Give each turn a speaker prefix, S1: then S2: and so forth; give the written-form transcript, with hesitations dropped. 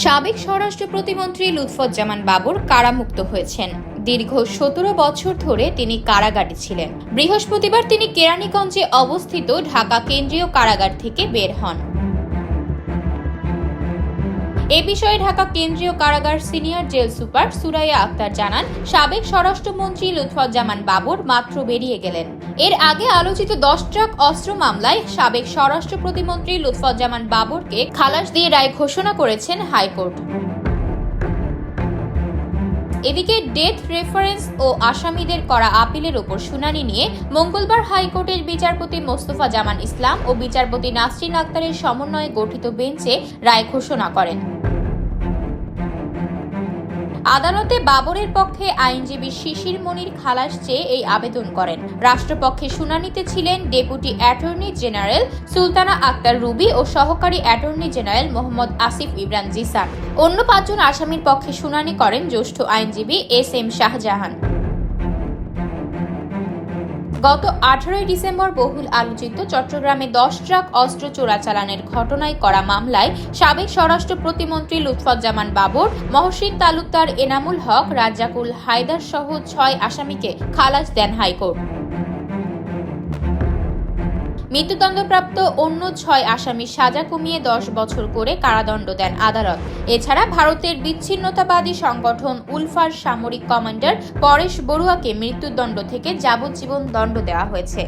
S1: সাবেক স্বরাষ্ট্র প্রতিমন্ত্রী লুৎফুজ্জামান বাবর কারামুক্ত হয়েছেন। দীর্ঘ 17 বছর ধরে তিনি কারাগারে ছিলেন। বৃহস্পতিবার তিনি কেরানীগঞ্জে অবস্থিত ঢাকা কেন্দ্রীয় কারাগার থেকে বের হন। এ বিষয়ে ঢাকা কেন্দ্রীয় কারাগার senior jail super Suraiya Akter জানান, সাবেক স্বরাষ্ট্রমন্ত্রী লুৎফুজ্জামান বাবর মাত্র বেরিয়ে গেলেন। এর আগে আলোচিত 10 ট্রাক অস্ত্র মামলায় সাবেক স্বরাষ্ট্র প্রতিমন্ত্রী লুৎফুজ্জামান বাবরকে খালাস দিয়ে রায় ঘোষণা করেছেন হাইকোর্ট। এদিকে ডেথ রেফারেন্স ও আসামিদের করা আপিলের ওপর শুনানি নিয়ে মঙ্গলবার হাইকোর্টের বিচারপতি মোস্তফা জামান ইসলাম ও বিচারপতি নাসরিন আক্তারের সমন্বয়ে গঠিত বেঞ্চে রায় ঘোষণা করেন। আদালতে বাবরের পক্ষে আইনজীবী শিশির মনির খালাস চেয়ে এই আবেদন করেন। রাষ্ট্রপক্ষে শুনানিতে ছিলেন deputy attorney general Sultana Akhtar Ruby ও সহকারী অ্যাটর্নি জেনারেল মোহাম্মদ আসিফ ইমরান জিসান। অন্য 5 জন আসামির পক্ষে শুনানি করেন জ্যেষ্ঠ আইনজীবী এস.এম. শাহজাহান। গত 18 ডিসেম্বর বহুল আলোচিত চট্টগ্রামে 10 ট্রাক অস্ত্র চোরাচালানের ঘটনায় করা মামলায় সাবেক স্বরাষ্ট্র প্রতিমন্ত্রী লুৎফুজ্জামান বাবর, মহসিন তালুকদার, এনামুল হক, রাজ্জাকুল হায়দার সহ 6 আসামিকে খালাস দেন হাইকোর্ট। মৃত্যুদণ্ডপ্রাপ্ত অন্য 6 আসামির সাজা কমিয়ে 10 বছর করে কারাদণ্ড দেন আদালত। এছাড়া ভারতের বিচ্ছিন্নতাবাদী সংগঠন উলফার সামরিক কমান্ডার পরেশ বড়ুয়াকে মৃত্যুদণ্ড থেকে যাবজ্জীবন দণ্ড দেওয়া হয়েছে।